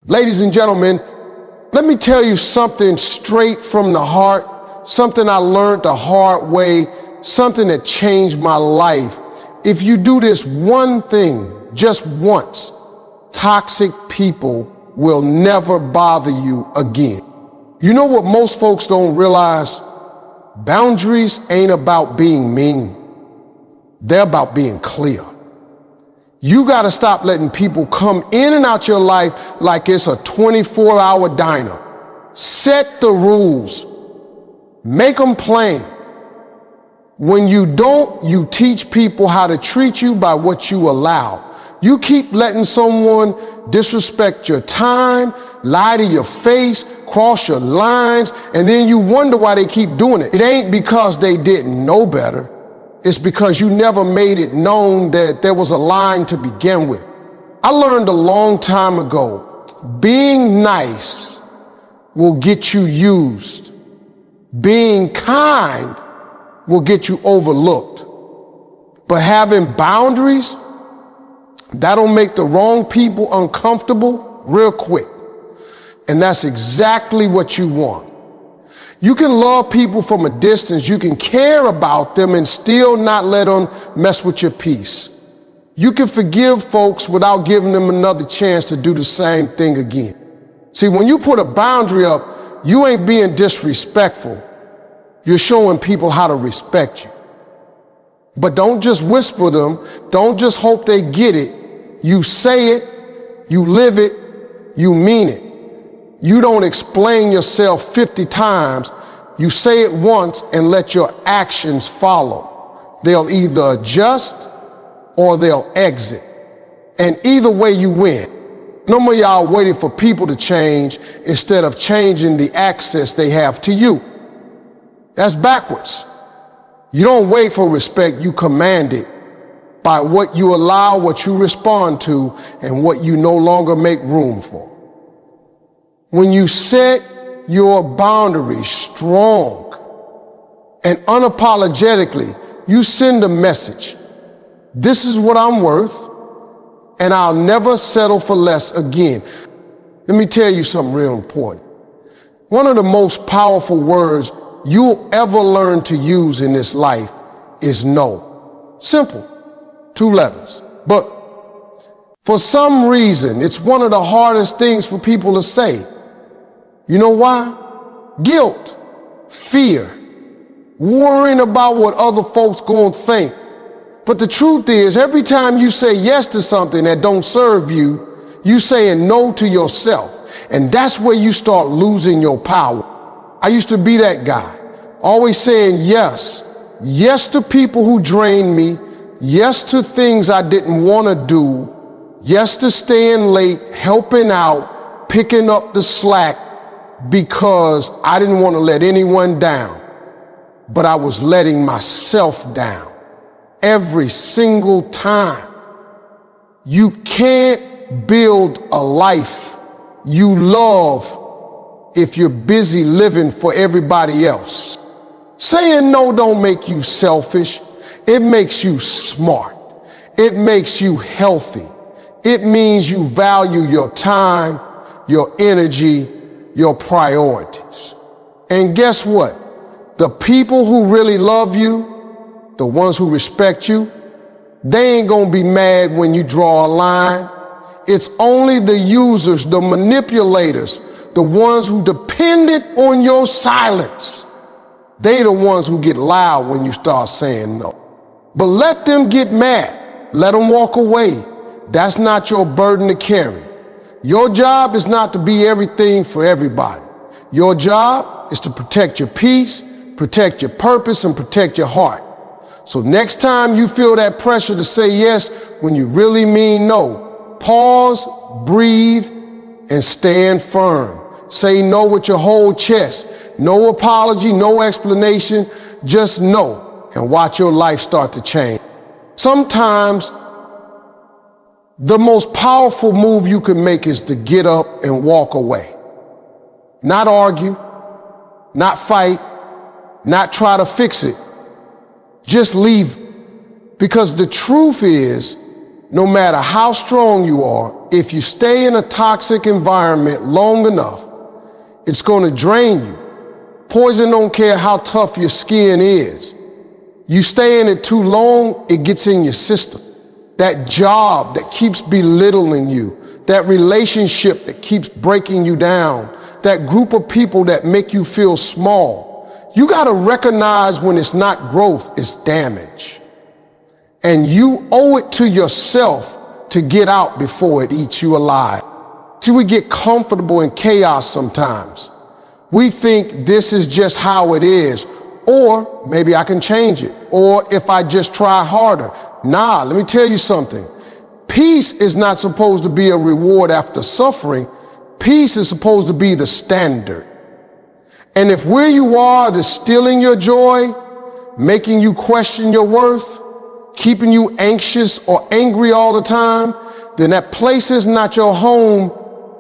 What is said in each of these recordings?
Ladies and gentlemen, let me tell you something straight from the heart, something I learned the hard way, something that changed my life. If you do this one thing just once, toxic people will never bother you again. You know what most folks don't realize? Boundaries ain't about being mean. They're about being clear. You got to stop letting people come in and out your life like it's a 24-hour diner. Set the rules. Make them plain. When you don't, you teach people how to treat you by what you allow. You keep letting someone disrespect your time, lie to your face, cross your lines, and then you wonder why they keep doing it. It ain't because they didn't know better. It's because you never made it known that there was a line to begin with. I learned a long time ago, being nice will get you used. Being kind will get you overlooked. But having boundaries, that'll make the wrong people uncomfortable real quick. And that's exactly what you want. You can love people from a distance, you can care about them and still not let them mess with your peace. You can forgive folks without giving them another chance to do the same thing again. See, when you put a boundary up, you ain't being disrespectful. You're showing people how to respect you. But don't just whisper them, don't just hope they get it. You say it, you live it, you mean it. You don't explain yourself 50 times. You say it once and let your actions follow. They'll either adjust or they'll exit. And either way you win. No more y'all waiting for people to change instead of changing the access they have to you. That's backwards. You don't wait for respect, you command it by what you allow, what you respond to, and what you no longer make room for. When you set your boundaries strong and unapologetically, you send a message. This is what I'm worth, and I'll never settle for less again. Let me tell you something real important. One of the most powerful words you'll ever learn to use in this life is no. Simple, 2 letters. But for some reason, it's one of the hardest things for people to say. You know why? Guilt, fear, worrying about what other folks gonna think. But the truth is, every time you say yes to something that don't serve you, you saying no to yourself. And that's where you start losing your power. I used to be that guy, always saying yes. Yes to people who drained me. Yes to things I didn't want to do. Yes to staying late, helping out, picking up the slack because I didn't want to let anyone down. But I was letting myself down every single time. You can't build a life you love if you're busy living for everybody else. Saying no don't make you selfish. It makes you smart. It makes you healthy. It means you value your time, your energy, your priorities. And guess what? The people who really love you, the ones who respect you, they ain't gonna be mad when you draw a line. It's only the users, the manipulators, the ones who depended on your silence. They the ones who get loud when you start saying no. But let them get mad. Let them walk away. That's not your burden to carry. Your job is not to be everything for everybody. Your job is to protect your peace, protect your purpose, and protect your heart. So next time you feel that pressure to say yes when you really mean no, pause, breathe, and stand firm. Say no with your whole chest. No apology, no explanation, just no, and watch your life start to change. Sometimes the most powerful move you can make is to get up and walk away. Not argue, not fight, not try to fix it. Just leave. Because the truth is, no matter how strong you are, If you stay in a toxic environment long enough, it's going to drain you. Poison don't care how tough your skin is. You stay in it too long, it gets in your system. That job that keeps belittling you, that relationship that keeps breaking you down, that group of people that make you feel small. You got to recognize when it's not growth, it's damage. And you owe it to yourself to get out before it eats you alive. See, we get comfortable in chaos sometimes. We think this is just how it is, or maybe I can change it, or if I just try harder. Nah, let me tell you something. Peace is not supposed to be a reward after suffering. Peace is supposed to be the standard. And if where you are is stealing your joy, making you question your worth, keeping you anxious or angry all the time, then that place is not your home,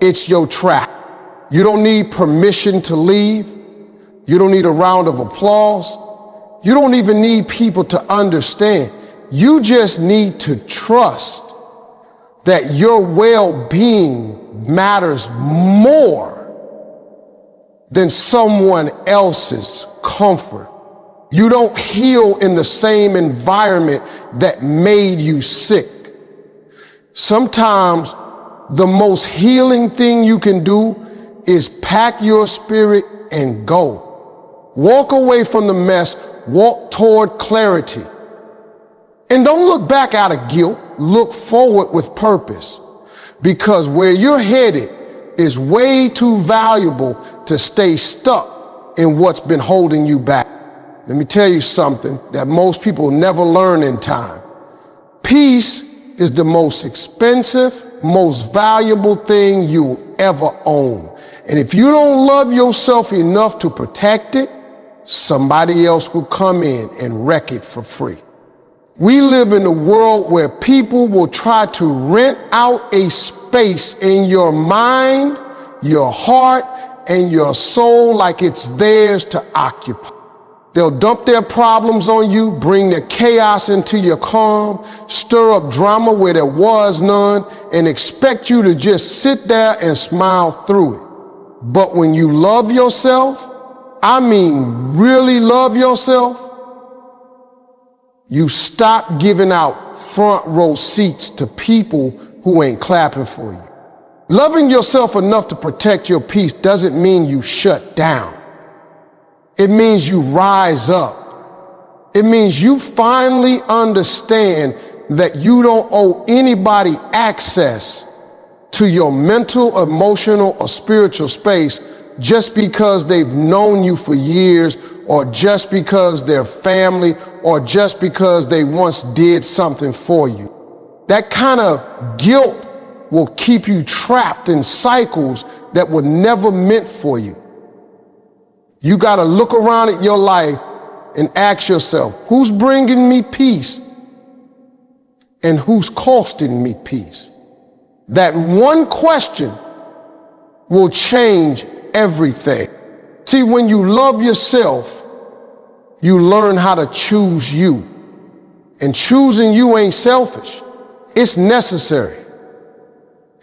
it's your trap. You don't need permission to leave. You don't need a round of applause. You don't even need people to understand. You just need to trust that your well-being matters more than someone else's comfort. You don't heal in the same environment that made you sick. Sometimes the most healing thing you can do is pack your spirit and go. Walk away from the mess, walk toward clarity. And don't look back out of guilt, look forward with purpose. Because where you're headed is way too valuable to stay stuck in what's been holding you back. Let me tell you something that most people never learn in time. Peace is the most expensive, most valuable thing you'll ever own. And if you don't love yourself enough to protect it, somebody else will come in and wreck it for free. We live in a world where people will try to rent out a space in your mind, your heart, and your soul like it's theirs to occupy. They'll dump their problems on you, bring their chaos into your calm, stir up drama where there was none, and expect you to just sit there and smile through it. But when you love yourself, I mean really love yourself, you stop giving out front row seats to people who ain't clapping for you. Loving yourself enough to protect your peace doesn't mean you shut down. It means you rise up. It means you finally understand that you don't owe anybody access to your mental, emotional, or spiritual space just because they've known you for years, or just because they're family, or just because they once did something for you. That kind of guilt will keep you trapped in cycles that were never meant for you. You got to look around at your life and ask yourself, who's bringing me peace and who's costing me peace? That one question will change everything. See, when you love yourself, you learn how to choose you. And choosing you ain't selfish. It's necessary.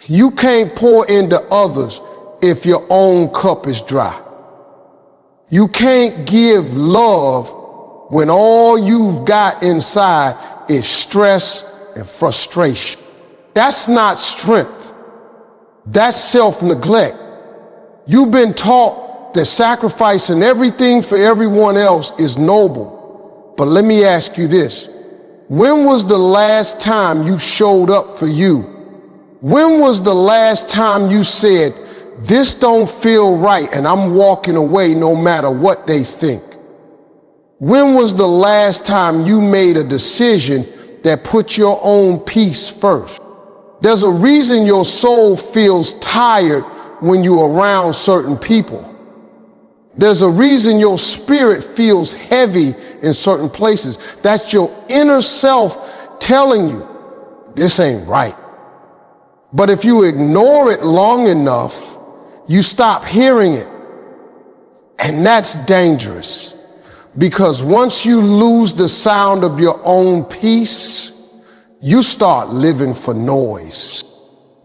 You can't pour into others if your own cup is dry. You can't give love when all you've got inside is stress and frustration. That's not strength. That's self-neglect. You've been taught that sacrificing everything for everyone else is noble. But let me ask you this. When was the last time you showed up for you? When was the last time you said, this don't feel right and I'm walking away no matter what they think? When was the last time you made a decision that put your own peace first? There's a reason your soul feels tired when you're around certain people. There's a reason your spirit feels heavy in certain places. That's your inner self telling you, this ain't right. But if you ignore it long enough, you stop hearing it. And that's dangerous. Because once you lose the sound of your own peace, you start living for noise.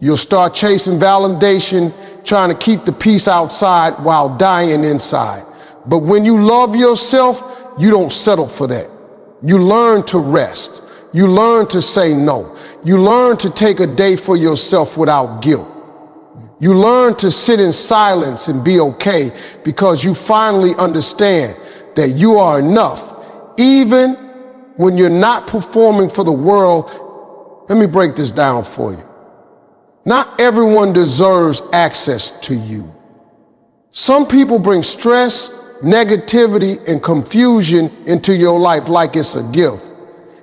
You'll start chasing validation, trying to keep the peace outside while dying inside. But when you love yourself, you don't settle for that. You learn to rest. You learn to say no. You learn to take a day for yourself without guilt. You learn to sit in silence and be okay because you finally understand that you are enough, even when you're not performing for the world. Let me break this down for you. Not everyone deserves access to you. Some people bring stress, negativity, and confusion into your life like it's a gift,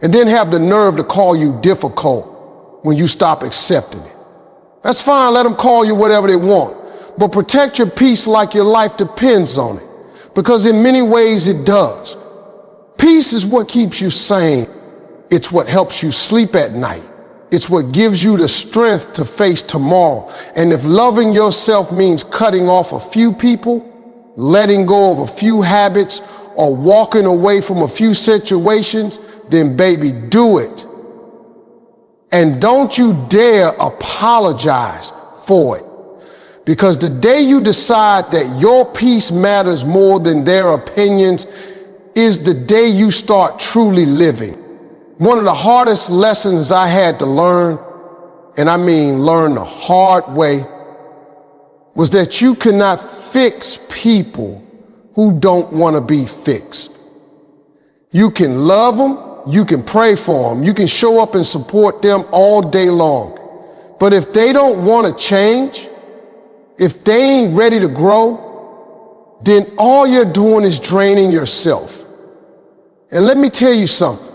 and then have the nerve to call you difficult when you stop accepting it. That's fine, let them call you whatever they want, but protect your peace like your life depends on it, because in many ways it does. Peace is what keeps you sane. It's what helps you sleep at night. It's what gives you the strength to face tomorrow. And if loving yourself means cutting off a few people, letting go of a few habits, or walking away from a few situations, then baby, do it. And don't you dare apologize for it. Because the day you decide that your peace matters more than their opinions is the day you start truly living. One of the hardest lessons I had to learn, and I mean learn the hard way, was that you cannot fix people who don't want to be fixed. You can love them, you can pray for them, you can show up and support them all day long. But if they don't want to change, if they ain't ready to grow, then all you're doing is draining yourself. And let me tell you something.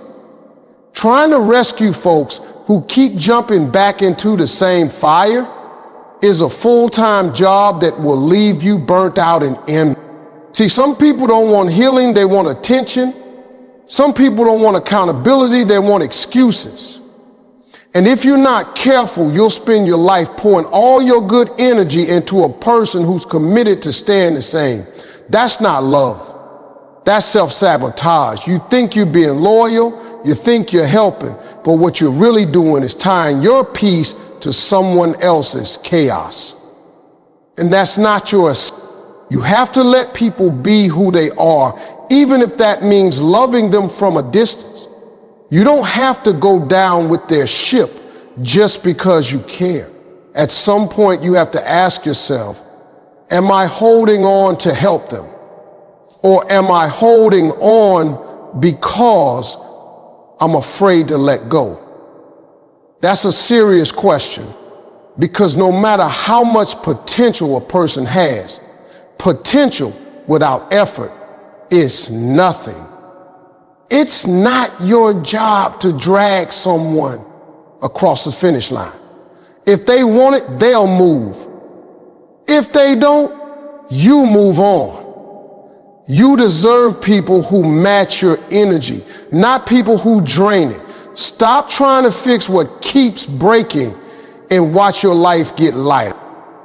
Trying to rescue folks who keep jumping back into the same fire is a full-time job that will leave you burnt out and empty. See, some people don't want healing, they want attention. Some people don't want accountability, they want excuses. And if you're not careful, you'll spend your life pouring all your good energy into a person who's committed to staying the same. That's not love. That's self-sabotage. You think you're being loyal, you think you're helping, but what you're really doing is tying your peace to someone else's chaos. And that's not yours. You have to let people be who they are, even if that means loving them from a distance. You don't have to go down with their ship just because you care. At some point, you have to ask yourself, am I holding on to help them? Or am I holding on because I'm afraid to let go? That's a serious question, because no matter how much potential a person has, potential without effort is nothing. It's not your job to drag someone across the finish line. If they want it, they'll move. If they don't, you move on. You deserve people who match your energy, not people who drain it. Stop trying to fix what keeps breaking and watch your life get lighter.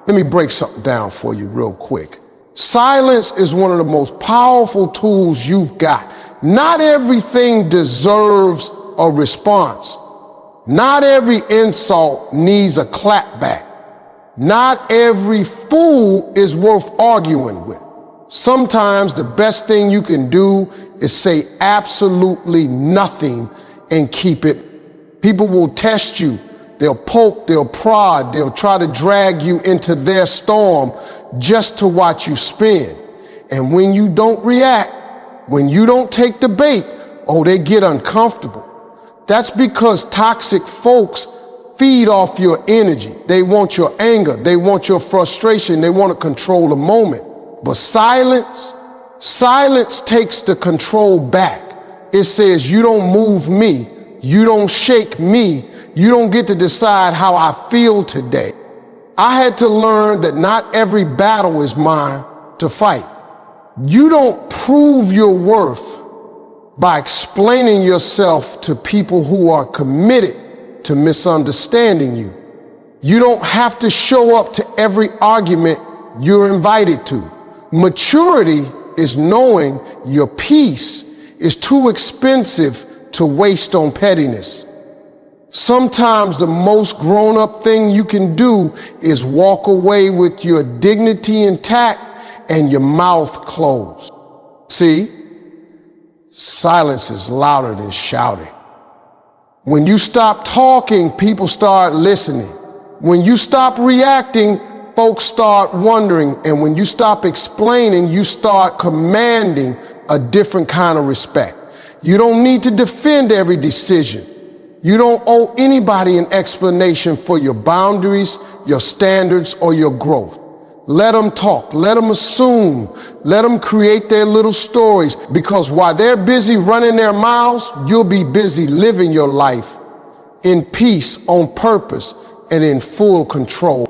Let me break something down for you real quick. Silence is one of the most powerful tools you've got. Not everything deserves a response. Not every insult needs a clap back. Not every fool is worth arguing with. Sometimes the best thing you can do is say absolutely nothing and keep it. People will test you. They'll poke, they'll prod, they'll try to drag you into their storm just to watch you spin. And when you don't react, when you don't take the bait, oh, they get uncomfortable. That's because toxic folks feed off your energy. They want your anger, they want your frustration, they want to control the moment. But silence takes the control back. It says, you don't move me, you don't shake me, you don't get to decide how I feel today. I had to learn that not every battle is mine to fight. You don't prove your worth by explaining yourself to people who are committed to misunderstanding you. You don't have to show up to every argument you're invited to. Maturity is knowing your peace is too expensive to waste on pettiness. Sometimes the most grown-up thing you can do is walk away with your dignity intact and your mouth closed. See, silence is louder than shouting. When you stop talking, people start listening. When you stop reacting, folks start wondering. And when you stop explaining, you start commanding a different kind of respect. You don't need to defend every decision. You don't owe anybody an explanation for your boundaries, your standards, or your growth. Let them talk, let them assume, let them create their little stories, because while they're busy running their mouths, you'll be busy living your life in peace, on purpose, and in full control.